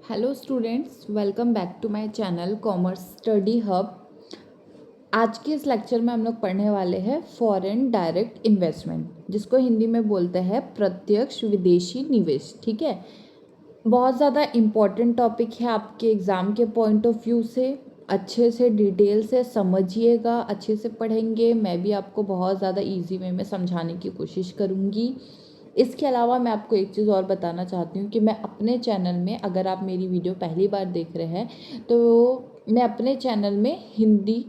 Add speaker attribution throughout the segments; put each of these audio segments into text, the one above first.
Speaker 1: Hello students, welcome back to my channel commerce study hub. आज के इस lecture में हम लोग पढ़ने वाले हैं फॉरेन डायरेक्ट इन्वेस्टमेंट, जिसको हिंदी में बोलते हैं प्रत्यक्ष विदेशी निवेश। ठीक है, बहुत ज़्यादा इम्पॉर्टेंट टॉपिक है आपके एग्ज़ाम के पॉइंट ऑफ व्यू से। अच्छे से डिटेल से समझिएगा, अच्छे से पढ़ेंगे। मैं भी आपको बहुत ज़्यादा इजी वे में समझाने की कोशिश करूँगी। इसके अलावा मैं आपको एक चीज़ और बताना चाहती हूँ कि मैं अपने चैनल में, अगर आप मेरी वीडियो पहली बार देख रहे हैं तो मैं अपने चैनल में हिंदी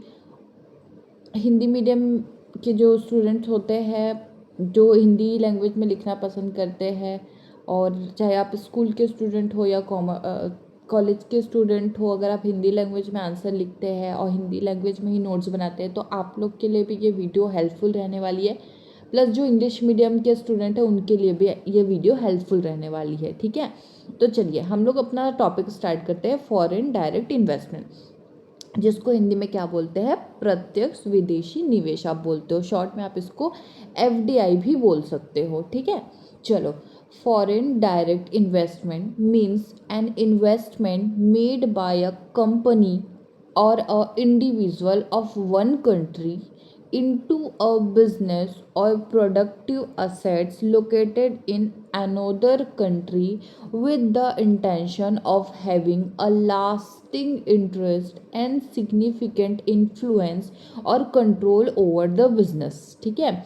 Speaker 1: मीडियम के जो स्टूडेंट्स होते हैं, जो हिंदी लैंग्वेज में लिखना पसंद करते हैं, और चाहे आप स्कूल के स्टूडेंट हो या कॉलेज के स्टूडेंट हो, अगर आप हिंदी लैंग्वेज में आंसर लिखते हैं और हिंदी लैंग्वेज में ही नोट्स बनाते हैं तो आप लोग के लिए भी ये वीडियो हेल्पफुल रहने वाली है। प्लस जो इंग्लिश मीडियम के स्टूडेंट हैं उनके लिए भी ये वीडियो हेल्पफुल रहने वाली है। ठीक है, तो चलिए हम लोग अपना टॉपिक स्टार्ट करते हैं। फॉरेन डायरेक्ट इन्वेस्टमेंट, जिसको हिंदी में क्या बोलते हैं, प्रत्यक्ष विदेशी निवेश आप बोलते हो। शॉर्ट में आप इसको एफडीआई भी बोल सकते हो। ठीक है, चलो। Foreign direct investment means an investment made by a company or a individual of one country into a business or productive assets located in another country with the intention of having a lasting interest and significant influence or control over the business। ठीक है,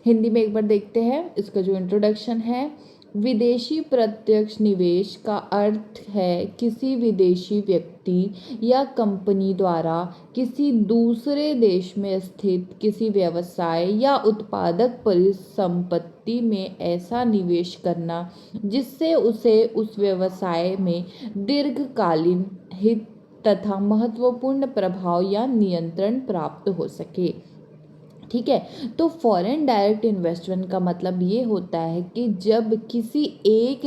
Speaker 1: हिंदी में एक बार देखते हैं इसका जो introduction है। विदेशी प्रत्यक्ष निवेश का अर्थ है किसी विदेशी व्यक्ति या कंपनी द्वारा किसी दूसरे देश में स्थित किसी व्यवसाय या उत्पादक परिसंपत्ति में ऐसा निवेश करना जिससे उसे उस व्यवसाय में दीर्घकालीन हित तथा महत्वपूर्ण प्रभाव या नियंत्रण प्राप्त हो सके। ठीक है, तो फॉरेन डायरेक्ट इन्वेस्टमेंट का मतलब ये होता है कि जब किसी एक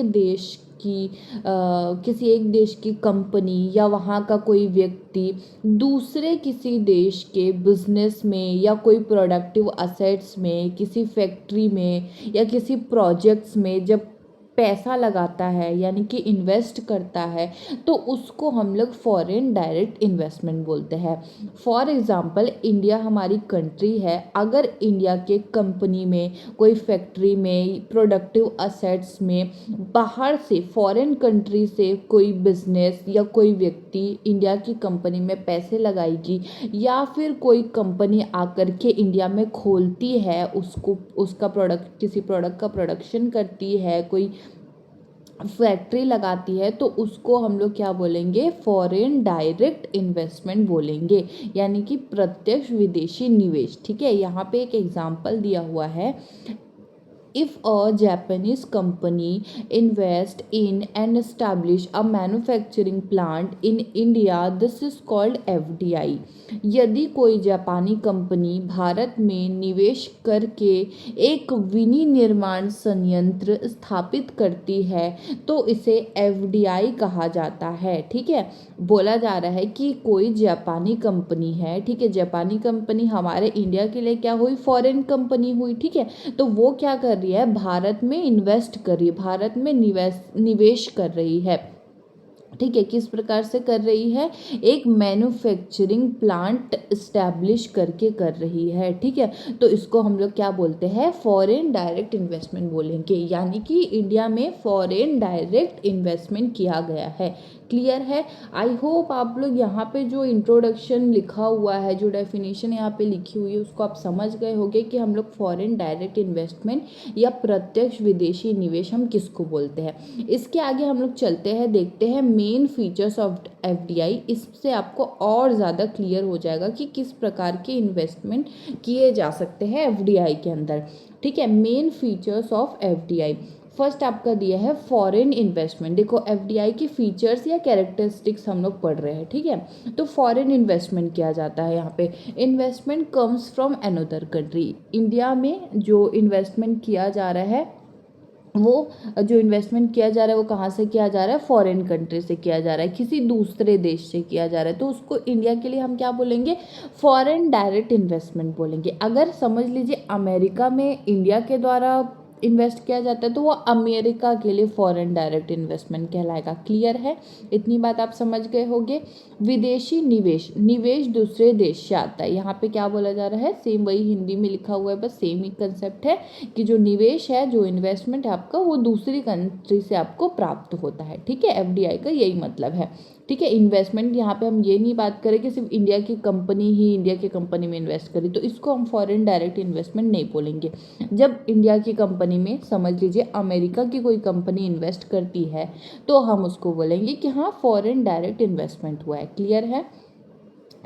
Speaker 1: देश की कंपनी या वहाँ का कोई व्यक्ति दूसरे किसी देश के बिजनेस में या कोई प्रोडक्टिव असेट्स में, किसी फैक्ट्री में या किसी प्रोजेक्ट्स में जब पैसा लगाता है यानी कि इन्वेस्ट करता है तो उसको हम लोग फॉरेन डायरेक्ट इन्वेस्टमेंट बोलते हैं। फॉर एग्ज़ाम्पल, इंडिया हमारी कंट्री है। अगर इंडिया के कंपनी में, कोई फैक्ट्री में, प्रोडक्टिव असेट्स में बाहर से, फॉरेन कंट्री से कोई बिजनेस या कोई व्यक्ति इंडिया की कंपनी में पैसे लगाएगी, या फिर कोई कंपनी आकर के इंडिया में खोलती है, किसी प्रोडक्ट का प्रोडक्शन करती है, कोई फैक्ट्री लगाती है, तो उसको हम लोग क्या बोलेंगे, फॉरेन डायरेक्ट इन्वेस्टमेंट बोलेंगे, यानी कि प्रत्यक्ष विदेशी निवेश। ठीक है, यहाँ पे एक एग्जांपल दिया हुआ है। If a Japanese company invest in and establish a manufacturing plant in India, this is called FDI। यदि कोई जापानी कंपनी भारत में निवेश करके एक विनिर्माण संयंत्र स्थापित करती है तो इसे FDI कहा जाता है। ठीक है, बोला जा रहा है कि कोई जापानी कंपनी है, ठीक है, जापानी कंपनी हमारे इंडिया के लिए क्या हुई, फॉरेन कंपनी हुई। ठीक है, तो वो क्या कर रही है, भारत में इन्वेस्ट कर रही है, भारत में निवेश कर रही है। ठीक है, किस प्रकार से कर रही है, एक मैन्युफैक्चरिंग प्लांट इस्टेब्लिश करके कर रही है। ठीक है, तो इसको हम लोग क्या बोलते हैं, फॉरेन डायरेक्ट इन्वेस्टमेंट बोलेंगे, यानी कि इंडिया में फॉरेन डायरेक्ट इन्वेस्टमेंट किया गया है। क्लियर है? आई होप आप लोग यहाँ पे जो इंट्रोडक्शन लिखा हुआ है, जो डेफिनेशन यहाँ पे लिखी हुई है, उसको आप समझ गए होंगे कि हम लोग फॉरेन डायरेक्ट इन्वेस्टमेंट या प्रत्यक्ष विदेशी निवेश हम किसको बोलते हैं। इसके आगे हम लोग चलते हैं, देखते हैं मेन फीचर्स ऑफ एफडीआई। इससे आपको और ज़्यादा क्लियर हो जाएगा कि किस प्रकार के इन्वेस्टमेंट किए जा सकते हैं एफडीआई के अंदर। ठीक है, main features of FDI. First आपका दिया है फॉरेन इन्वेस्टमेंट। देखो, एफडीआई के फीचर्स या कैरेक्टरिस्टिक्स हम लोग पढ़ रहे हैं। ठीक है, तो फॉरेन इन्वेस्टमेंट किया जाता है यहाँ पे। Investment comes from another country. India में जो इन्वेस्टमेंट किया जा रहा है, वो जो इन्वेस्टमेंट किया जा रहा है वो कहाँ से किया जा रहा है, फॉरेन कंट्री से किया जा रहा है, किसी दूसरे देश से किया जा रहा है, तो उसको इंडिया के लिए हम क्या बोलेंगे, फॉरेन डायरेक्ट इन्वेस्टमेंट बोलेंगे। अगर समझ लीजिए अमेरिका में इंडिया के द्वारा इन्वेस्ट किया जाता है तो वो अमेरिका के लिए फॉरेन डायरेक्ट इन्वेस्टमेंट कहलाएगा। क्लियर है, इतनी बात आप समझ गए होंगे। विदेशी निवेश, निवेश दूसरे देश से आता है। यहाँ पे क्या बोला जा रहा है, सेम वही हिंदी में लिखा हुआ है, बस सेम ही कंसेप्ट है कि जो निवेश है, जो इन्वेस्टमेंट है आपका, वो दूसरी कंट्री से आपको प्राप्त होता है। ठीक है, एफडीआई का यही मतलब है। ठीक है, इन्वेस्टमेंट यहाँ पे हम ये नहीं बात करें कि सिर्फ इंडिया की कंपनी ही इंडिया की कंपनी में इन्वेस्ट करी, तो इसको हम फॉरेन डायरेक्ट इन्वेस्टमेंट नहीं बोलेंगे। जब इंडिया की कंपनी में, समझ लीजिए अमेरिका की कोई कंपनी इन्वेस्ट करती है, तो हम उसको बोलेंगे कि हाँ फॉरेन डायरेक्ट इन्वेस्टमेंट हुआ है। क्लियर है।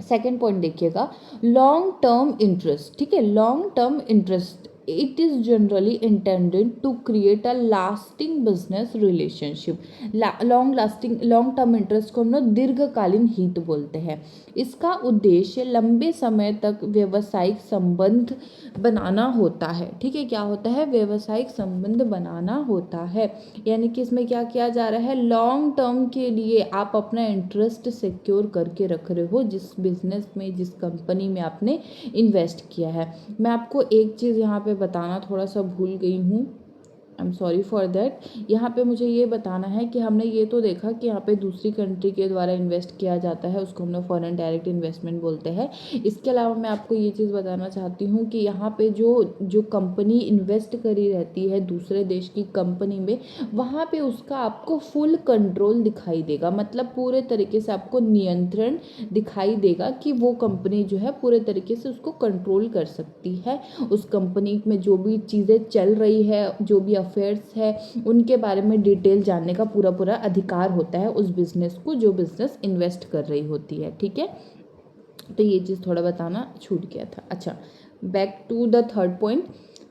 Speaker 1: सेकेंड पॉइंट देखिएगा, लॉन्ग टर्म इंटरेस्ट। ठीक है, long term interest, it is generally intended to create a lasting business relationship. Long term interest को हम लोग दीर्घकालीन हित बोलते हैं। इसका उद्देश्य लंबे समय तक व्यवसायिक संबंध बनाना होता है। ठीक है, क्या होता है, व्यवसायिक संबंध बनाना होता है। यानी कि इसमें क्या किया जा रहा है, लॉन्ग टर्म के लिए आप अपना इंटरेस्ट सिक्योर करके रख रहे हो जिस बिजनेस में, जिस कंपनी में आपने इन्वेस्ट किया है। मैं आपको एक चीज़ यहाँ पे बताना थोड़ा सा भूल गई हूँ, I am sorry for that. यहाँ पे मुझे ये बताना है कि हमने ये तो देखा कि यहाँ पे दूसरी कंट्री के द्वारा इन्वेस्ट किया जाता है, उसको हम लोग फॉरेन डायरेक्ट इन्वेस्टमेंट बोलते हैं। इसके अलावा मैं आपको ये चीज़ बताना चाहती हूँ कि यहाँ पे जो कंपनी इन्वेस्ट करी रहती है दूसरे देश की कंपनी में, वहाँ पे उसका आपको फुल कंट्रोल दिखाई देगा। मतलब पूरे तरीके से आपको नियंत्रण दिखाई देगा कि वो कंपनी जो है पूरे तरीके से उसको कंट्रोल कर सकती है। उस कंपनी में जो भी चीज़ें चल रही है, जो भी अफेयर्स है, उनके बारे में डिटेल जानने का पूरा पूरा अधिकार होता है उस बिज़नेस को, जो बिज़नेस इन्वेस्ट कर रही होती है। ठीक है, तो ये चीज़ थोड़ा बताना छूट गया था। अच्छा, back to the third point,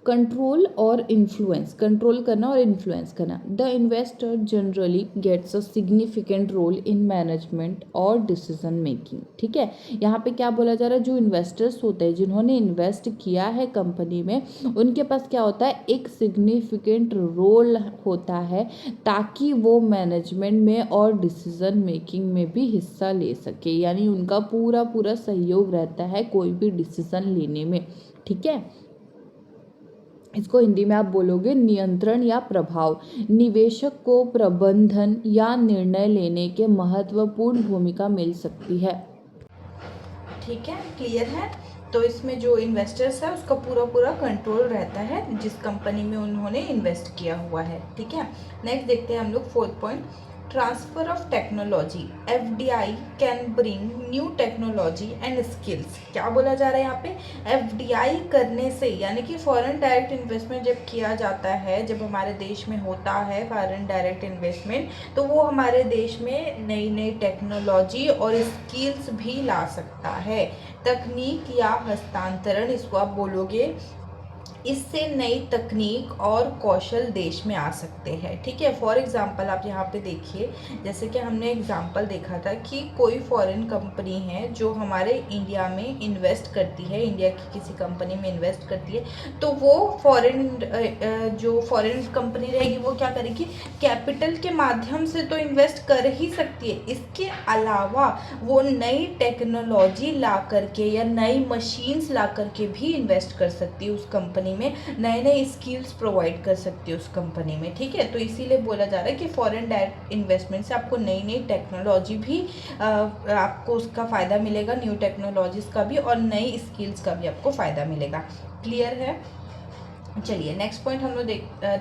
Speaker 1: control और इन्फ्लुएंस। कंट्रोल करना और इन्फ्लुएंस करना। The investor generally gets a significant role in management और डिसीजन मेकिंग। ठीक है, यहाँ पे क्या बोला जा रहा है, जो इन्वेस्टर्स होते हैं, जिन्होंने इन्वेस्ट किया है कंपनी में, उनके पास क्या होता है, एक सिग्निफिकेंट रोल होता है, ताकि वो मैनेजमेंट में और डिसीजन मेकिंग में भी हिस्सा ले सके। यानी उनका पूरा पूरा सहयोग रहता है कोई भी डिसीजन लेने में। ठीक है, इसको हिंदी में आप बोलोगे नियंत्रण या प्रभाव। निवेशक को प्रबंधन या निर्णय लेने के महत्वपूर्ण भूमिका मिल सकती है। ठीक है, क्लियर है। तो इसमें जो इन्वेस्टर्स है उसका पूरा पूरा कंट्रोल रहता है जिस कंपनी में उन्होंने इन्वेस्ट किया हुआ है। ठीक है, नेक्स्ट देखते हैं हम लोग fourth point, transfer of technology. FDI can bring new technology and skills. क्या बोला जा रहा है यहाँ पे, एफडीआई करने से, यानी कि फॉरेन डायरेक्ट इन्वेस्टमेंट जब किया जाता है, जब हमारे देश में होता है फॉरेन डायरेक्ट इन्वेस्टमेंट, तो वो हमारे देश में नई नई टेक्नोलॉजी और स्किल्स भी ला सकता है। तकनीक या हस्तांतरण, इसको आप बोलोगे, इससे नई तकनीक और कौशल देश में आ सकते हैं। ठीक है, फॉर एग्जांपल आप यहाँ पे देखिए, जैसे कि हमने एग्जांपल देखा था कि कोई फॉरेन कंपनी है जो हमारे इंडिया में इन्वेस्ट करती है, इंडिया की किसी कंपनी में इन्वेस्ट करती है, तो वो जो फॉरेन कंपनी रहेगी वो क्या करेगी, कैपिटल के माध्यम से तो इन्वेस्ट कर ही सकती है, इसके अलावा वो नई टेक्नोलॉजी ला करके या नई मशीन्स ला करके भी इन्वेस्ट कर सकती है उस कंपनी में, नए नए स्किल्स प्रोवाइड कर सकती है उस कंपनी में। ठीक है, तो इसीलिए बोला जा रहा है कि फॉरेन डायरेक्ट इन्वेस्टमेंट से आपको नई नई टेक्नोलॉजी भी आपको उसका फ़ायदा मिलेगा, न्यू टेक्नोलॉजीज़ का भी, और नई स्किल्स का भी आपको फ़ायदा मिलेगा। क्लियर है। चलिए नेक्स्ट पॉइंट हम लोग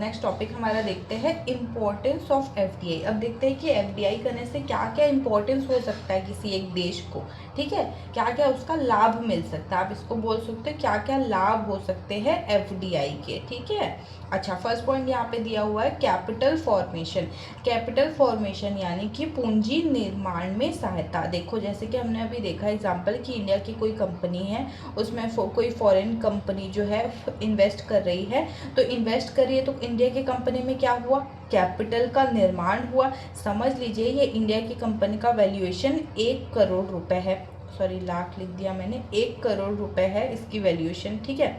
Speaker 1: नेक्स्ट टॉपिक हमारा देखते हैं, इम्पोर्टेंस ऑफ एफडीआई। अब देखते हैं कि एफडीआई करने से क्या क्या इम्पोर्टेंस हो सकता है किसी एक देश को। ठीक है, क्या क्या उसका लाभ मिल सकता है, आप इसको बोल सकते हो क्या क्या लाभ हो सकते हैं एफडीआई के। ठीक है, अच्छा, फर्स्ट पॉइंट यहाँ पे दिया हुआ है कैपिटल फॉर्मेशन। कैपिटल फॉर्मेशन यानी कि पूंजी निर्माण में सहायता। देखो जैसे कि हमने अभी देखा एग्जांपल कि इंडिया की कोई कंपनी है, उसमें कोई फॉरेन कंपनी जो है इन्वेस्ट कर रही है, तो इन्वेस्ट करिए तो इंडिया की कंपनी में क्या हुआ, कैपिटल का निर्माण हुआ। समझ लीजिए ये इंडिया की कंपनी का वैल्यूएशन 1 करोड़ रुपए है, सॉरी लाख लिख दिया मैंने, 1 करोड़ रुपए है इसकी वैल्यूएशन। ठीक है,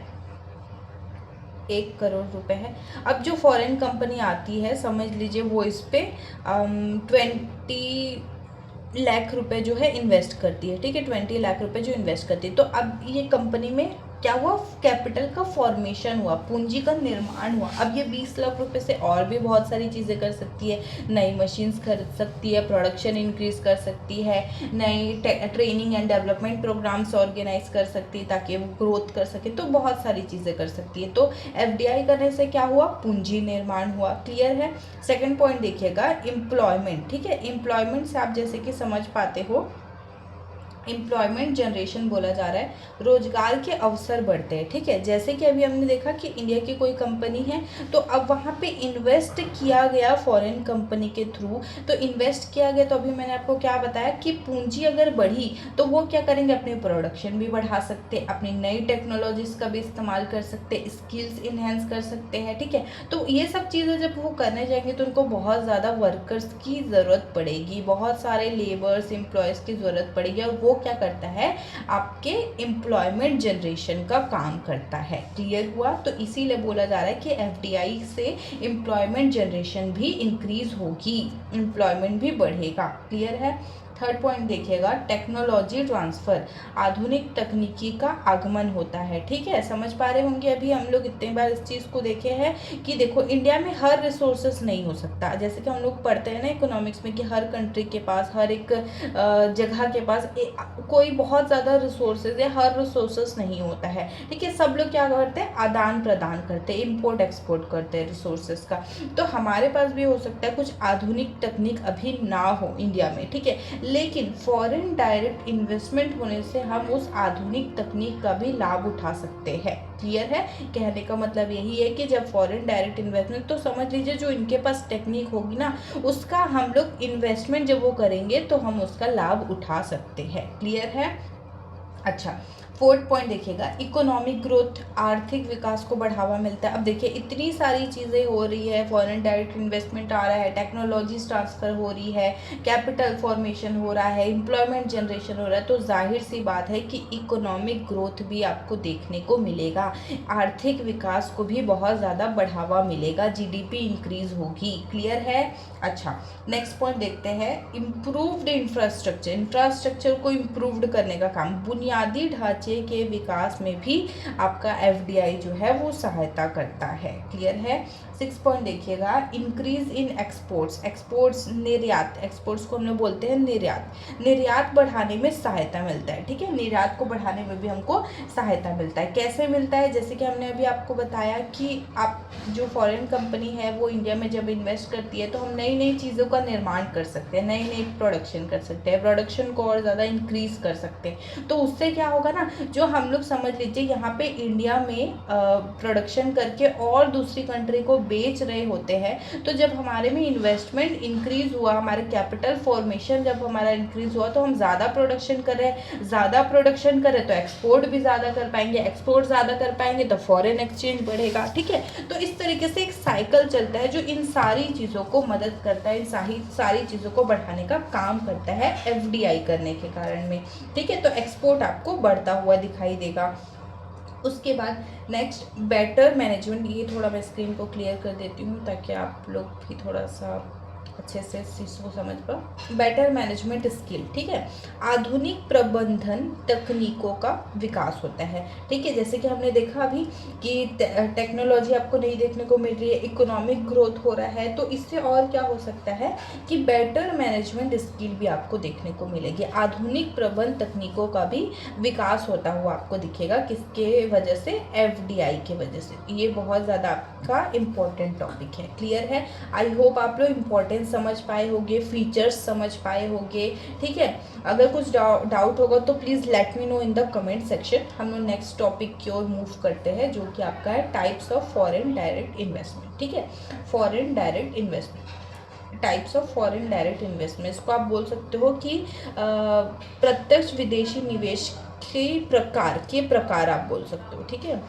Speaker 1: 1 करोड़ रुपए है। अब जो फॉरेन कंपनी आती है, समझ लीजिए वो इस पे 20 लाख रुपए जो है इन्वेस्ट करती है। ठीक है, 20 लाख रुपए जो इन्वेस्ट करती है, तो अब ये कंपनी में
Speaker 2: क्या हुआ, कैपिटल का फॉर्मेशन हुआ, पूंजी का निर्माण हुआ। अब ये 20 लाख रुपए से और भी बहुत सारी चीज़ें कर सकती है, नई मशीन्स खरीद सकती है, प्रोडक्शन इंक्रीज कर सकती है, नई training and development programs organise कर सकती है ताकि वो ग्रोथ कर सके, तो बहुत सारी चीज़ें कर सकती है। तो एफडीआई करने से क्या हुआ, पूंजी निर्माण हुआ। क्लियर है। सेकंड पॉइंट देखिएगा, एम्प्लॉयमेंट। ठीक है, एम्प्लॉयमेंट से आप जैसे कि समझ पाते हो, एम्प्लॉयमेंट जनरेशन बोला जा रहा है, रोजगार के अवसर बढ़ते हैं। ठीक है, जैसे कि अभी हमने देखा कि इंडिया की कोई कंपनी है तो अब वहाँ पे इन्वेस्ट किया गया फॉरेन कंपनी के थ्रू, तो इन्वेस्ट किया गया, तो अभी मैंने आपको क्या बताया कि पूंजी अगर बढ़ी तो वो क्या करेंगे, अपने प्रोडक्शन भी बढ़ा सकते, अपनी नई टेक्नोलॉजीज का भी इस्तेमाल कर सकते, स्किल्स इन्हेंस कर सकते हैं। ठीक है, तो ये सब चीज़ें जब वो करने जाएंगे तो उनको बहुत ज़्यादा वर्कर्स की ज़रूरत पड़ेगी, बहुत सारे लेबर्स एम्प्लॉयज़ की ज़रूरत पड़ेगी, और वो क्या करता है, आपके एम्प्लॉयमेंट जनरेशन का काम करता है। क्लियर हुआ। तो इसीलिए बोला जा रहा है कि एफडीआई से एम्प्लॉयमेंट जनरेशन भी इंक्रीज होगी, एम्प्लॉयमेंट भी बढ़ेगा। क्लियर है। थर्ड पॉइंट देखिएगा, टेक्नोलॉजी ट्रांसफ़र, आधुनिक तकनीकी का आगमन होता है। ठीक है, समझ पा रहे होंगे। अभी हम लोग इतने बार इस चीज़ को देखे हैं कि देखो इंडिया में हर रिसोर्सेस नहीं हो सकता, जैसे कि हम लोग पढ़ते हैं ना इकोनॉमिक्स में कि हर कंट्री के पास, हर एक जगह के पास कोई बहुत ज़्यादा रिसोर्सेज या हर रिसोर्सेस नहीं होता है। ठीक है, सब लोग क्या करते हैं, आदान प्रदान करते हैं, इम्पोर्ट एक्सपोर्ट करते हैं रिसोर्सेज का। तो हमारे पास भी हो सकता है कुछ आधुनिक तकनीक अभी ना हो इंडिया में। ठीक है, लेकिन फॉरेन डायरेक्ट इन्वेस्टमेंट होने से हम उस आधुनिक तकनीक का भी लाभ उठा सकते हैं। क्लियर है। कहने का मतलब यही है कि जब फॉरेन डायरेक्ट इन्वेस्टमेंट, तो समझ लीजिए जो इनके पास टेक्निक होगी ना, उसका हम लोग इन्वेस्टमेंट जब वो करेंगे तो हम उसका लाभ उठा सकते हैं। क्लियर है। अच्छा, फोर्थ पॉइंट देखिएगा, इकोनॉमिक ग्रोथ, आर्थिक विकास को बढ़ावा मिलता है। अब देखिए इतनी सारी चीज़ें हो रही है, फॉरेन डायरेक्ट इन्वेस्टमेंट आ रहा है, टेक्नोलॉजीज ट्रांसफ़र हो रही है, कैपिटल फॉर्मेशन हो रहा है, एम्प्लॉयमेंट जनरेशन हो रहा है, तो जाहिर सी बात है कि इकोनॉमिक ग्रोथ भी आपको देखने को मिलेगा, आर्थिक विकास को भी बहुत ज़्यादा बढ़ावा मिलेगा, जीडीपी इंक्रीज होगी। क्लियर है। अच्छा, नेक्स्ट पॉइंट देखते हैं, इम्प्रूव्ड इंफ्रास्ट्रक्चर, इंफ्रास्ट्रक्चर को इम्प्रूव्ड करने का काम, बुनियादी ढांचे के विकास में भी आपका एफडीआई जो है वो सहायता करता है। क्लियर है। 6 पॉइंट देखिएगा, इंक्रीज इन एक्सपोर्ट्स, एक्सपोर्ट्स निर्यात, एक्सपोर्ट्स को हम लोग बोलते हैं निर्यात, निर्यात बढ़ाने में सहायता मिलता है। ठीक है, निर्यात को बढ़ाने में भी हमको सहायता मिलता है। कैसे मिलता है, जैसे कि हमने अभी आपको बताया कि आप जो फॉरेन कंपनी है वो इंडिया में जब इन्वेस्ट करती है तो हम नई नई चीज़ों का निर्माण कर सकते हैं, नई नई प्रोडक्शन कर सकते हैं, प्रोडक्शन को और ज़्यादा इंक्रीज कर सकते हैं। तो उससे क्या होगा ना, जो हम लोग समझ लीजिए यहाँ पे इंडिया में प्रोडक्शन करके और दूसरी कंट्री को बेच रहे होते हैं, तो जब हमारे में इन्वेस्टमेंट इंक्रीज हुआ, हमारे कैपिटल फॉर्मेशन जब हमारा इंक्रीज हुआ, तो हम ज़्यादा प्रोडक्शन कर रहे हैं, ज़्यादा प्रोडक्शन करें तो एक्सपोर्ट भी ज़्यादा कर पाएंगे, एक्सपोर्ट ज़्यादा कर पाएंगे तो फॉरेन एक्सचेंज बढ़ेगा। ठीक है, तो इस तरीके से एक साइकिल चलता है जो इन सारी चीज़ों को मदद करता है, इन सारी चीज़ों को बढ़ाने का काम करता है एफडीआई करने के कारण में। ठीक है, तो एक्सपोर्ट आपको बढ़ता हुआ दिखाई देगा। उसके बाद नेक्स्ट, बेटर मैनेजमेंट, ये थोड़ा मैं स्क्रीन को क्लियर कर देती हूँ ताकि आप लोग भी थोड़ा सा अच्छे से इस चीज़ को समझ पाओ। बेटर मैनेजमेंट स्किल, ठीक है, आधुनिक प्रबंधन तकनीकों का विकास होता है। ठीक है, जैसे कि हमने देखा अभी कि टेक्नोलॉजी आपको नहीं देखने को मिल रही है, इकोनॉमिक ग्रोथ हो रहा है, तो इससे और क्या हो सकता है कि बेटर मैनेजमेंट स्किल भी आपको देखने को मिलेगी, आधुनिक प्रबंध तकनीकों का भी विकास होता हुआ आपको दिखेगा। किसके वजह से, एफडीआई के वजह से। ये बहुत ज़्यादा आपका इम्पोर्टेंट टॉपिक है। क्लियर है। आई होप आप लोग इम्पोर्टेंस समझ पाए होंगे, फीचर्स समझ पाए होंगे। ठीक है, अगर कुछ डाउट होगा तो please let me know in the comment section. हम लोग नेक्स्ट टॉपिक की ओर मूव करते हैं जो कि आपका है types of foreign direct investment. ठीक है, foreign direct investment, types of foreign direct investment, इसको आप बोल सकते हो कि प्रत्यक्ष विदेशी निवेश के प्रकार आप बोल सकते हो। ठीक है,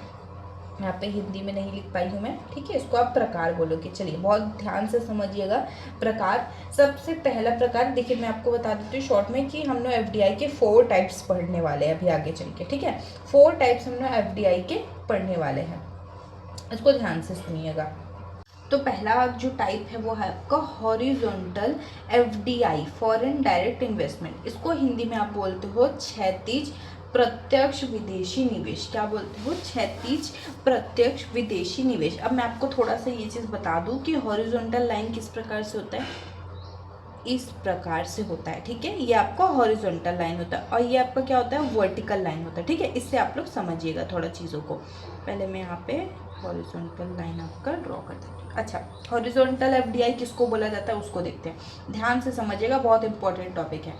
Speaker 2: यहाँ पे हिंदी में नहीं लिख पाई हूँ मैं। ठीक है, इसको आप प्रकार बोलोगे। चलिए बहुत ध्यान से समझिएगा। प्रकार, सबसे पहला प्रकार देखिए, मैं आपको बता देती हूँ शॉर्ट में कि हम लोग एफडीआई के 4 टाइप्स पढ़ने वाले हैं अभी आगे चल के। ठीक है, 4 टाइप्स हम लोग एफडीआई के पढ़ने वाले हैं, इसको ध्यान से सुनिएगा। तो पहला जो टाइप है वो है आपका horizontal FDI, foreign direct investment. इसको हिंदी में आप बोलते हो क्षैतिज प्रत्यक्ष विदेशी निवेश, क्या बोलते हो, क्षैतिज प्रत्यक्ष विदेशी निवेश। अब मैं आपको थोड़ा सा ये चीज़ बता दूं कि हॉरिजॉन्टल लाइन किस प्रकार से होता है, इस प्रकार से होता है, ठीक है। ये आपका हॉरिजॉन्टल लाइन होता है और ये आपका क्या होता है, वर्टिकल लाइन होता है, ठीक है। इससे आप लोग समझिएगा थोड़ा चीज़ों को। पहले मैं यहाँ पे हॉरिजॉन्टल लाइन आपका ड्रॉ कर देती हूँ। अच्छा, हॉरिजॉन्टल एफडीआई किसको बोला जाता है उसको देखते हैं, ध्यान से समझिएगा, बहुत इंपॉर्टेंट टॉपिक है।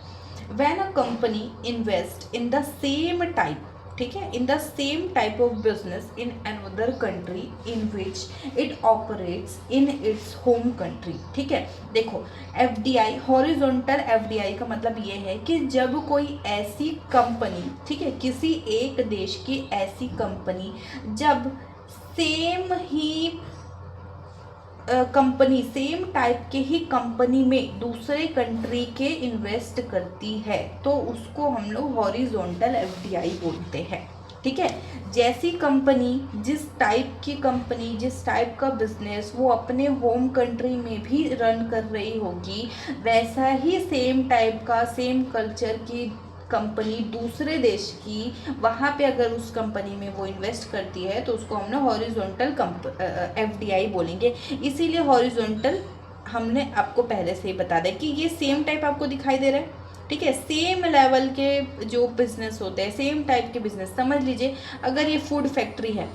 Speaker 2: When a company invest in the same type, ठीक है, in the same type of business in another country in which it operates in its home country, ठीक है। देखो, एफडीआई, हॉरिजॉन्टल एफडीआई का मतलब ये है कि जब कोई ऐसी कंपनी, ठीक है, किसी एक देश की ऐसी कंपनी जब सेम ही कंपनी, सेम टाइप के ही कंपनी में दूसरे कंट्री के इन्वेस्ट करती है तो उसको हम लोग हॉरिजॉन्टल एफडीआई बोलते हैं, ठीक है। जैसी कंपनी, जिस टाइप की कंपनी, जिस टाइप का बिजनेस वो अपने होम कंट्री में भी रन कर रही होगी, वैसा ही सेम टाइप का, सेम कल्चर की कंपनी दूसरे देश की, वहाँ पे अगर उस कंपनी में वो इन्वेस्ट करती है तो उसको हम लोग हॉरिजॉन्टल एफडीआई बोलेंगे। इसीलिए हॉरिजॉन्टल हमने आपको पहले से ही बता दिया कि ये सेम टाइप आपको दिखाई दे रहा है, ठीक है। सेम लेवल के जो बिजनेस होते हैं, सेम टाइप के बिजनेस, समझ लीजिए अगर ये फूड फैक्ट्री है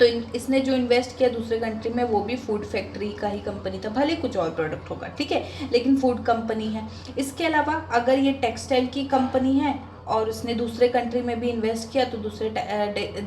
Speaker 2: तो इसने जो इन्वेस्ट किया दूसरे कंट्री में वो भी फूड फैक्ट्री का ही कंपनी था, भले कुछ और प्रोडक्ट होगा, ठीक है, लेकिन फूड कंपनी है। इसके अलावा अगर ये टेक्सटाइल की कंपनी है और उसने दूसरे कंट्री में भी इन्वेस्ट किया तो दूसरे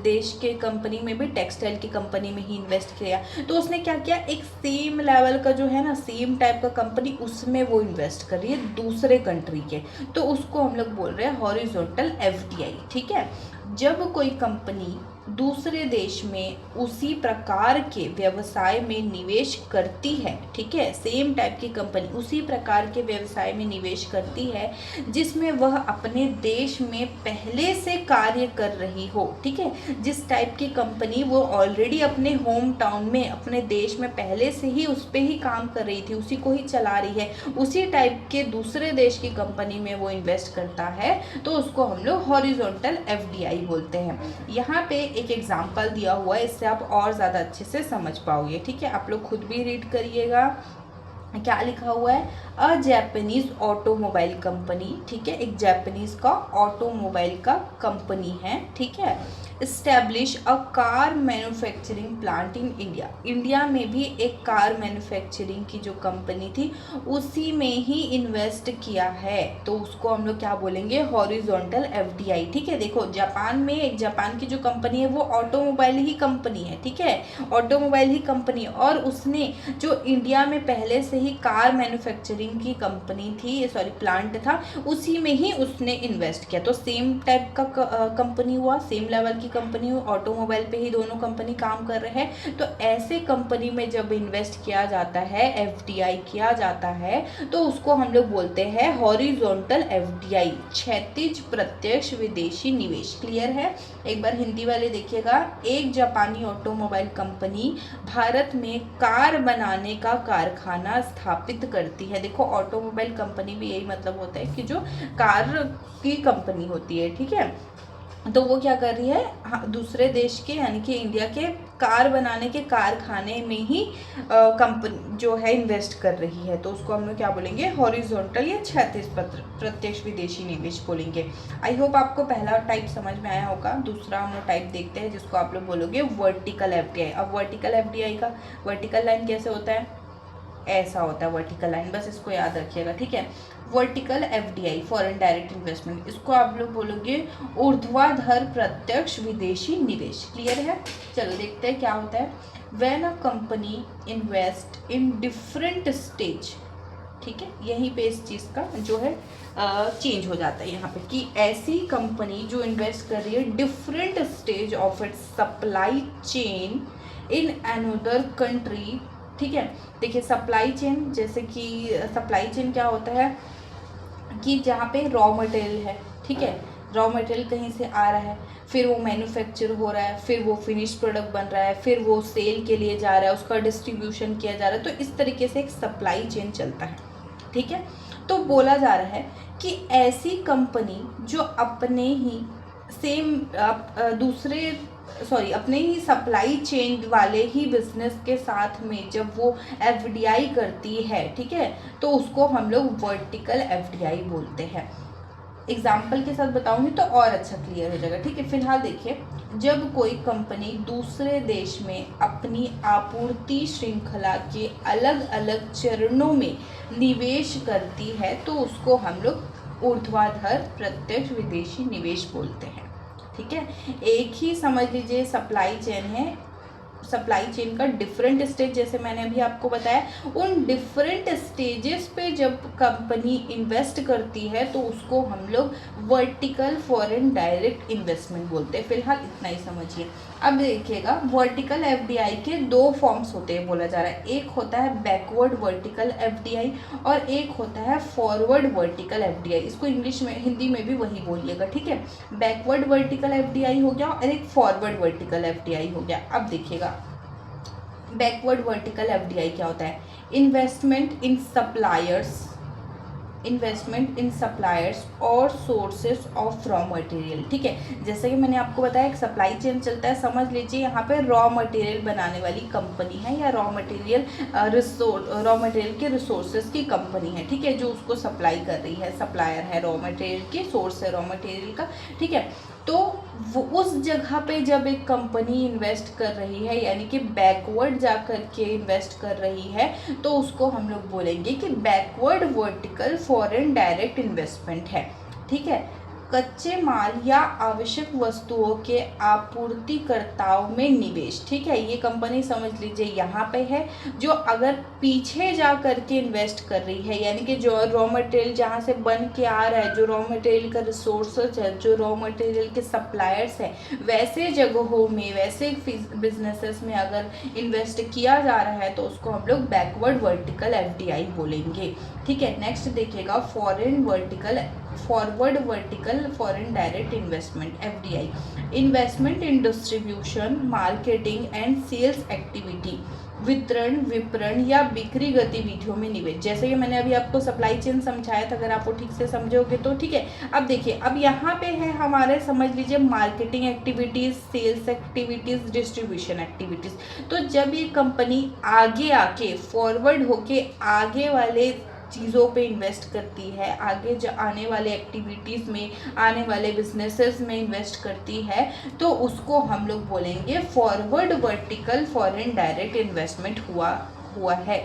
Speaker 2: देश के कंपनी में भी, टेक्सटाइल की कंपनी में ही इन्वेस्ट किया, तो उसने क्या किया, एक सेम लेवल का जो है ना, सेम टाइप का कंपनी, उसमें वो इन्वेस्ट कर रही है दूसरे कंट्री के, तो उसको हम लोग बोल रहे हैं हॉरिजॉन्टल एफडीआई, ठीक है। जब कोई कंपनी दूसरे देश में उसी प्रकार के व्यवसाय में निवेश करती है, ठीक है, सेम टाइप की कंपनी उसी प्रकार के व्यवसाय में निवेश करती है जिसमें वह अपने देश में पहले से कार्य कर रही हो, ठीक है, जिस टाइप की कंपनी वो ऑलरेडी अपने होम टाउन में, अपने देश में पहले से ही उस पर ही काम कर रही थी, उसी को ही चला रही है, उसी टाइप के दूसरे देश की कंपनी में वो इन्वेस्ट करता है तो उसको हम लोग हॉरिजॉन्टल एफडीआई बोलते हैं। यहाँ पे एक एग्जाम्पल दिया हुआ है, इससे आप और ज़्यादा अच्छे से समझ पाओगे, ठीक है। आप लोग खुद भी रीड करिएगा, क्या लिखा हुआ है, अ जापानीज ऑटोमोबाइल कंपनी, ठीक है, एक जापानीज का ऑटोमोबाइल का कंपनी है, ठीक है, establish a car manufacturing plant in India, India में भी एक कार मैन्युफैक्चरिंग की जो कंपनी थी उसी में ही इन्वेस्ट किया है तो उसको हम लोग क्या बोलेंगे, हॉरिजॉन्टल एफडीआई, ठीक है। देखो, जापान में एक, जापान की जो कंपनी है वो ऑटोमोबाइल ही कंपनी है, ठीक है, ऑटोमोबाइल ही कंपनी, और उसने जो इंडिया में पहले से ही कार मैन्युफैक्चरिंग की कंपनी थी, सॉरी प्लांट था, उसी में ही उसने इन्वेस्ट किया, तो सेम टाइप का कंपनी हुआ, सेम लेवल की कंपनी हुई, ऑटोमोबाइल पे ही दोनों कंपनी काम कर रहे हैं, तो ऐसे कंपनी में जब इन्वेस्ट किया जाता है, एफडीआई किया जाता है, तो उसको हम लोग बोलते हैं हॉरिजॉन्टल एफडीआई, क्षैतिज प्रत्यक्ष विदेशी निवेश। क्लियर है? एक बार हिंदी वाले देखिएगा, एक जापानी ऑटोमोबाइल कंपनी भारत में कार बनाने का कारखाना स्थापित करती है। देखो, ऑटोमोबाइल कंपनी भी यही मतलब होता है कि जो कार की कंपनी होती है, ठीक है, तो वो क्या कर रही है, दूसरे देश के यानी कि इंडिया के कार बनाने के कारखाने में ही कंपनी जो है इन्वेस्ट कर रही है, तो उसको हम लोग क्या बोलेंगे, हॉरिजॉन्टल या क्षैतिज प्रत्यक्ष विदेशी निवेश बोलेंगे। आई होप आपको पहला टाइप समझ में आया होगा। दूसरा हम लोग टाइप देखते हैं जिसको आप लोग बोलोगे वर्टिकल एफडीआई। अब वर्टिकल एफडीआई का वर्टिकल लाइन कैसे होता है, ऐसा होता है वर्टिकल लाइन, बस इसको याद रखिएगा, ठीक है। Vertical FDI, foreign direct investment, इसको आप लोग बोलोगे ऊर्ध्वाधर प्रत्यक्ष विदेशी निवेश। क्लियर है? चलो देखते हैं क्या होता है। When a company invest in different stage, ठीक है, यहीं पे इस चीज़ का जो है चेंज हो जाता है यहाँ पे कि ऐसी कंपनी जो इन्वेस्ट कर रही है different stage of its supply chain in another country, ठीक है। देखिए, सप्लाई चेन, जैसे कि सप्लाई चेन क्या होता है कि जहाँ पे रॉ मटेरियल है, ठीक है, रॉ मटेरियल कहीं से आ रहा है, फिर वो मैन्युफैक्चर हो रहा है, फिर वो फिनिश प्रोडक्ट बन रहा है, फिर वो सेल के लिए जा रहा है, उसका डिस्ट्रीब्यूशन किया जा रहा है, तो इस तरीके से एक सप्लाई चेन चलता है, ठीक है। तो बोला जा रहा है कि ऐसी कंपनी जो अपने ही सेम दूसरे अपने ही सप्लाई चेन वाले ही बिजनेस के साथ में जब वो एफडीआई करती है, ठीक है, तो उसको हम लोग वर्टिकल एफडीआई बोलते हैं। एग्जाम्पल के साथ बताऊंगी तो और अच्छा क्लियर हो जाएगा, ठीक है। फिलहाल देखिए, जब कोई कंपनी दूसरे देश में अपनी आपूर्ति श्रृंखला के अलग अलग चरणों में निवेश करती है तो उसको हम लोग ऊर्ध्वाधर प्रत्यक्ष विदेशी निवेश बोलते हैं, ठीक है। एक ही समझ लीजिए सप्लाई चेन है, सप्लाई चेन का डिफरेंट स्टेज, जैसे मैंने अभी आपको बताया, उन डिफरेंट स्टेजेस पे जब कंपनी इन्वेस्ट करती है तो उसको हम लोग वर्टिकल फॉरेन डायरेक्ट इन्वेस्टमेंट बोलते हैं। फिलहाल इतना ही समझिए। अब देखिएगा, वर्टिकल एफडीआई के दो फॉर्म्स होते हैं बोला जा रहा है। एक होता है बैकवर्ड वर्टिकल एफडीआई और एक होता है फॉरवर्ड वर्टिकल एफडीआई। इसको इंग्लिश में, हिंदी में भी वही बोलिएगा, ठीक है। बैकवर्ड वर्टिकल एफडीआई हो गया और एक फॉरवर्ड वर्टिकल एफडीआई हो गया। अब देखिएगा, बैकवर्ड वर्टिकल एफडीआई क्या होता है? इन्वेस्टमेंट इन सप्लायर्स और सोर्सेस ऑफ रॉ मटेरियल, ठीक है। जैसे कि मैंने आपको बताया एक सप्लाई चेन चलता है, समझ लीजिए यहाँ पे रॉ मटेरियल बनाने वाली कंपनी है या रॉ मटेरियल के रिसोर्सेज की कंपनी है, ठीक है, जो उसको सप्लाई कर रही है, सप्लायर है रॉ मटेरियल की, सोर्स है रॉ मटेरियल का, ठीक है। तो वो उस जगह पे जब एक कंपनी इन्वेस्ट कर रही है, यानी कि बैकवर्ड जा कर के इन्वेस्ट कर रही है, तो उसको हम लोग बोलेंगे कि backward vertical foreign direct investment है, ठीक है। कच्चे माल या आवश्यक वस्तुओं के आपूर्तिकर्ताओं में निवेश, ठीक है। ये कंपनी समझ लीजिए यहाँ पे है, जो अगर पीछे जा करके इन्वेस्ट कर रही है, यानी कि जो रॉ मटेरियल जहाँ से बन के आ रहा है, जो रॉ मटेरियल का रिसोर्सेज है, जो रॉ मटेरियल के सप्लायर्स हैं, वैसे जगहों में, वैसे बिजनेसेस में अगर इन्वेस्ट किया जा रहा है तो उसको हम लोग बैकवर्ड वर्टिकल एफडीआई बोलेंगे, ठीक है। नेक्स्ट देखिएगा, forward vertical foreign direct investment FDI, investment in distribution, marketing and sales activity, विपणन या बिक्री गतिविधियों में निवेश। जैसे कि मैंने अभी आपको सप्लाई चेन समझाया था, अगर आप वो ठीक से समझोगे तो ठीक है। अब देखिए, अब यहाँ पे है हमारे, समझ लीजिए, marketing activities, sales activities, distribution activities. तो जब ये कंपनी आगे आके फॉरवर्ड होके आगे वाले चीज़ों पे इन्वेस्ट करती है, आगे आने वाले एक्टिविटीज़ में, आने वाले बिजनेसेस में इन्वेस्ट करती है, तो उसको हम लोग बोलेंगे forward vertical foreign direct investment हुआ है।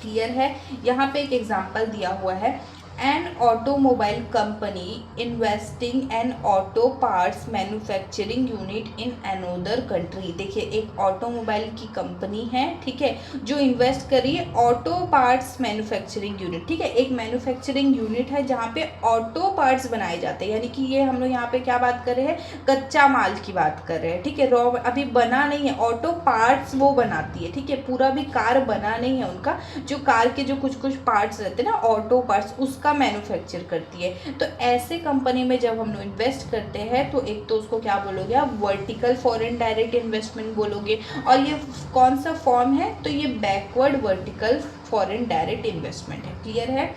Speaker 2: क्लियर है? यहाँ पे एक एग्जांपल दिया हुआ है, an automobile company investing N auto parts manufacturing unit in another country. देखिए, एक ऑटोमोबाइल की कंपनी है, ठीक है, जो इन्वेस्ट करी है ऑटो पार्ट्स मैन्युफैक्चरिंग यूनिट, ठीक है। एक मैन्युफैक्चरिंग यूनिट है जहाँ पे ऑटो पार्ट्स बनाए जाते हैं, यानी कि ये हम लोग यहाँ पे क्या बात कर रहे हैं? कच्चा माल की बात कर रहे हैं, ठीक है। रॉ अभी बना नहीं है, ऑटो पार्ट्स वो बनाती है, ठीक है। पूरा भी कार बना नहीं है उनका, जो कार के जो कुछ पार्ट्स रहते हैं ना, ऑटो पार्ट्स, उसका मैन्युफैक्चर करती है। तो ऐसे कंपनी में जब हम लोग इन्वेस्ट करते हैं तो एक तो उसको क्या बोलोगे आप? वर्टिकल फॉरेन डायरेक्ट इन्वेस्टमेंट बोलोगे। और ये कौन सा फॉर्म है? तो ये backward vertical foreign direct investment है। क्लियर है?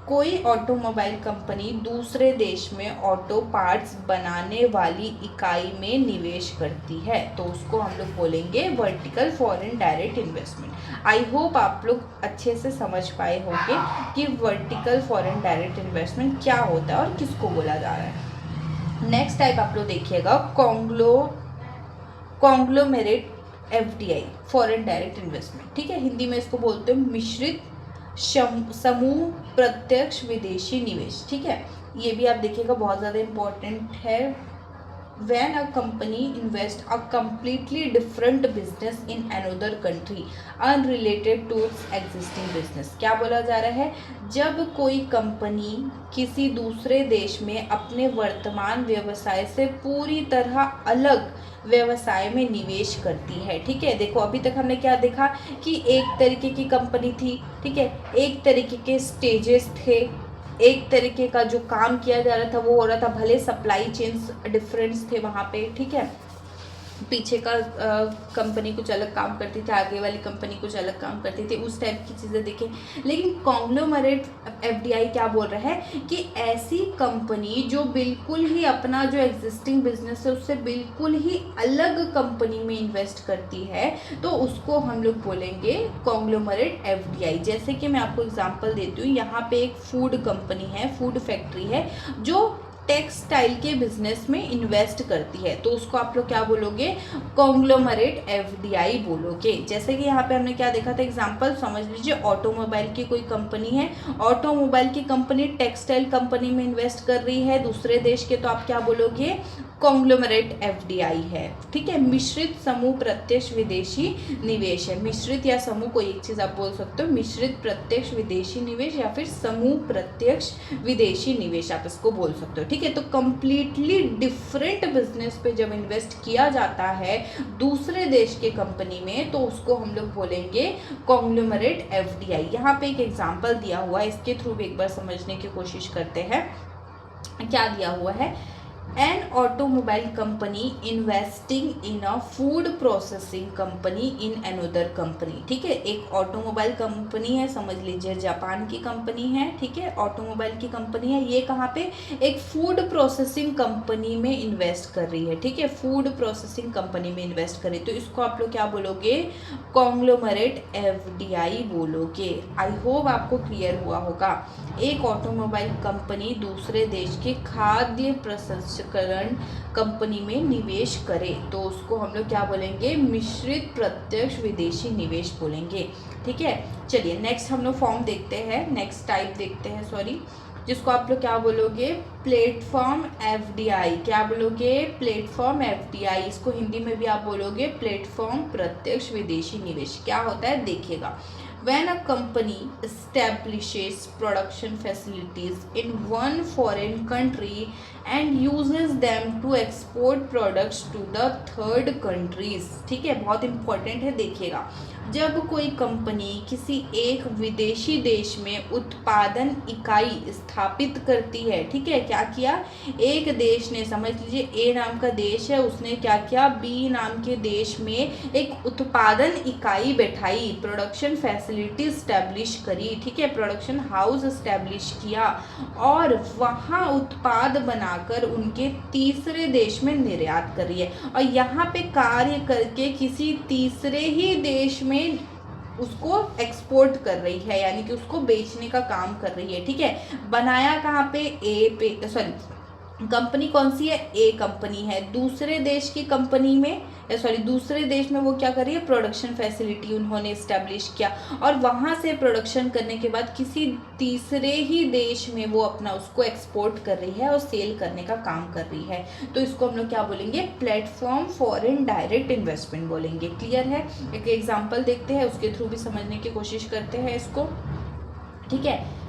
Speaker 2: कोई ऑटोमोबाइल कंपनी दूसरे देश में ऑटो पार्ट्स बनाने वाली इकाई में निवेश करती है तो उसको हम लोग बोलेंगे vertical foreign direct investment. I hope आप लोग अच्छे से समझ पाए होंगे कि वर्टिकल फॉरेन डायरेक्ट इन्वेस्टमेंट क्या होता है और किसको बोला जा रहा है। नेक्स्ट टाइप आप लोग देखिएगा, conglomerate FDI foreign direct investment, ठीक है। हिंदी में इसको बोलते हैं मिश्रित समूह प्रत्यक्ष विदेशी निवेश, ठीक है। ये भी आप देखिएगा बहुत ज़्यादा इम्पोर्टेंट है। when a company invest a completely different business in another country unrelated to its existing business। क्या बोला जा रहा है? जब कोई कंपनी किसी दूसरे देश में अपने वर्तमान व्यवसाय से पूरी तरह अलग व्यवसाय में निवेश करती है, ठीक है। देखो, अभी तक हमने क्या देखा कि एक तरीके की कंपनी थी, ठीक है, एक तरीके के स्टेजेस थे, एक तरीके का जो काम किया जा रहा था वो हो रहा था, भले सप्लाई चेन्स डिफरेंस थे वहाँ पे, ठीक है। पीछे का कंपनी कुछ अलग काम करती थी, आगे वाली कंपनी कुछ अलग काम करती थी, उस टाइप की चीज़ें देखें। लेकिन कॉन्ग्लोमरेट एफडीआई क्या बोल रहा है कि ऐसी कंपनी जो बिल्कुल ही अपना जो एग्जिस्टिंग बिजनेस है उससे बिल्कुल ही अलग कंपनी में इन्वेस्ट करती है, तो उसको हम लोग बोलेंगे कॉन्ग्लोमरेट एफडीआई। जैसे कि मैं आपको एग्जांपल देती हूँ, यहाँ पे एक फूड कंपनी है, फूड फैक्ट्री है जो टेक्सटाइल के बिजनेस में इन्वेस्ट करती है, तो उसको आप लोग क्या बोलोगे, कॉन्ग्लोमरेट एफडीआई बोलोगे। जैसे कि यहाँ पे हमने क्या देखा था एग्जांपल, समझ लीजिए ऑटोमोबाइल की कोई कंपनी है, ऑटोमोबाइल की कंपनी टेक्सटाइल कंपनी में इन्वेस्ट कर रही है दूसरे देश के, तो आप क्या बोलोगे, कॉन्ग्लोमरेट एफडीआई है। ठीक है, मिश्रित समूह प्रत्यक्ष विदेशी निवेश है। मिश्रित या समूह कोई एक चीज आप बोल सकते हो, मिश्रित प्रत्यक्ष विदेशी निवेश या फिर समूह प्रत्यक्ष विदेशी निवेश आप इसको बोल सकते हो। ठीक है, तो कंप्लीटली डिफरेंट बिजनेस पे जब इन्वेस्ट किया जाता है दूसरे देश के कंपनी में, तो उसको हम लोग बोलेंगे कॉन्ग्लोमरेट एफडीआई। यहाँ पे एक एग्जांपल दिया हुआ है, इसके थ्रू भी एक बार समझने की कोशिश करते हैं। क्या दिया हुआ है, an automobile company investing in a food processing company in another company। ठीक है, एक ऑटोमोबाइल कंपनी है, समझ लीजिए जापान की कंपनी है। ठीक है, ऑटोमोबाइल की कंपनी है, ये कहाँ पे, एक फूड प्रोसेसिंग कंपनी में इन्वेस्ट कर रही है। ठीक है, फूड प्रोसेसिंग कंपनी में इन्वेस्ट कर रही है, तो इसको आप लोग क्या बोलोगे, कॉन्ग्लोमरेट एफडीआई बोलोगे। आई होप आपको क्लियर हुआ होगा। एक ऑटोमोबाइल कंपनी दूसरे देश के खाद्य प्रसंस्करण कंपनी में निवेश करे, तो उसको हम लोग क्या बोलेंगे, मिश्रित प्रत्यक्ष विदेशी निवेश बोलेंगे। ठीक है, चलिए नेक्स्ट हम लोग फॉर्म देखते हैं, नेक्स्ट टाइप देखते हैं, सॉरी, जिसको आप लोग क्या बोलोगे, प्लेटफॉर्म एफडीआई। क्या बोलोगे, प्लेटफॉर्म एफडीआई। इसको हिंदी में भी आप बोलोगे प्लेटफॉर्म प्रत्यक्ष विदेशी निवेश। क्या होता है देखिएगा, when a company establishes production facilities in one foreign country and uses them to export products to the third countries। ठीक है, बहुत इंपॉर्टेंट है, देखिएगा, जब कोई कंपनी किसी एक विदेशी देश में उत्पादन इकाई स्थापित करती है, ठीक है, क्या किया, एक देश ने, समझ लीजिए ए नाम का देश है, उसने क्या किया, बी नाम के देश में एक उत्पादन इकाई बैठाई, प्रोडक्शन फैसिलिटी स्टैब्लिश करी। ठीक है, प्रोडक्शन हाउस स्टैब्लिश किया और वहाँ उत्पाद बनाकर उनके तीसरे देश में निर्यात कर रही है, और यहाँ पे कार्य करके किसी तीसरे ही देश में उसको एक्सपोर्ट कर रही है, यानी कि उसको बेचने का काम कर रही है। ठीक है, बनाया कहाँ पे, ए पे, सॉरी, कंपनी कौन सी है, ए कंपनी है, दूसरे देश की कंपनी में, सॉरी दूसरे देश में वो क्या कर रही है, प्रोडक्शन फैसिलिटी उन्होंने इस्टेब्लिश किया, और वहाँ से प्रोडक्शन करने के बाद किसी तीसरे ही देश में वो अपना उसको एक्सपोर्ट कर रही है और सेल करने का काम कर रही है, तो इसको हम लोग क्या बोलेंगे, प्लेटफॉर्म फॉरेन डायरेक्ट इन्वेस्टमेंट बोलेंगे। क्लियर है, एक एग्जाम्पल देखते हैं, उसके थ्रू भी समझने की कोशिश करते हैं इसको। ठीक है,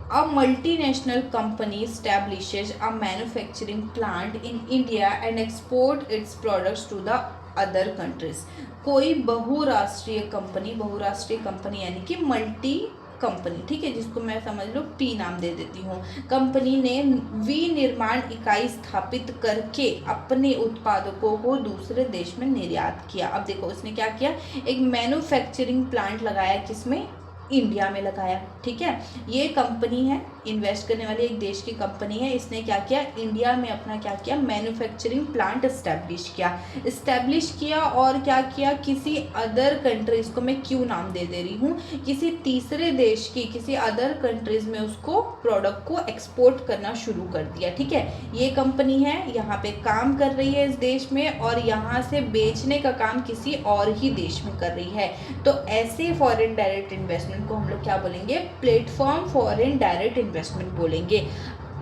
Speaker 2: a multinational company establishes a manufacturing plant in India and export its products to the other countries। कोई बहुराष्ट्रीय कंपनी यानी कि मल्टी कंपनी, ठीक है, जिसको मैं समझ लो पी नाम दे देती हूँ, कंपनी ने विनिर्माण इकाई स्थापित करके अपने उत्पादकों को दूसरे देश में निर्यात किया। अब देखो उसने क्या किया, एक मैन्युफैक्चरिंग प्लांट लगाया, किसमें, इंडिया में लगाया। ठीक है, ये कंपनी है, इन्वेस्ट करने वाली एक देश की कंपनी है, इसने क्या किया, इंडिया में अपना क्या किया, मैन्युफैक्चरिंग प्लांट इस्टेब्लिश किया और क्या किया, किसी अदर कंट्रीज को, मैं क्यों नाम दे रही हूँ, किसी तीसरे देश की, किसी अदर कंट्रीज में उसको प्रोडक्ट को एक्सपोर्ट करना शुरू कर दिया। ठीक है, ये कंपनी है, यहाँ पे काम कर रही है इस देश में और यहाँ से बेचने का काम किसी और ही देश में कर रही है, तो ऐसे फॉरेन डायरेक्ट इन्वेस्टमेंट को हम लोग क्या बोलेंगे, प्लेटफॉर्म फॉरेन डायरेक्ट इन्वेस्टमेंट बोलेंगे।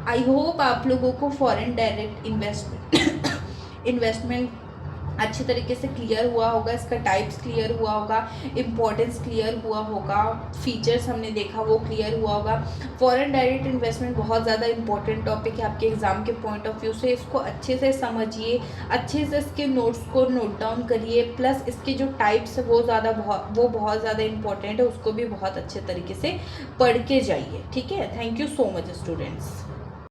Speaker 2: आई होप आप लोगों को फॉरेन डायरेक्ट इन्वेस्टमेंट अच्छी तरीके से क्लियर हुआ होगा, इसका टाइप्स क्लियर हुआ होगा, इम्पोर्टेंस क्लियर हुआ होगा, फीचर्स हमने देखा वो क्लियर हुआ होगा। फॉरेन डायरेक्ट इन्वेस्टमेंट बहुत ज़्यादा इंपॉर्टेंट टॉपिक है आपके एग्जाम के पॉइंट ऑफ व्यू से, इसको अच्छे से समझिए, अच्छे से इसके नोट्स को नोट डाउन करिए, प्लस इसके जो टाइप्स है वो बहुत ज़्यादा इंपॉर्टेंट है, उसको भी बहुत अच्छे तरीके से पढ़ के जाइए। ठीक है, thank you so much students.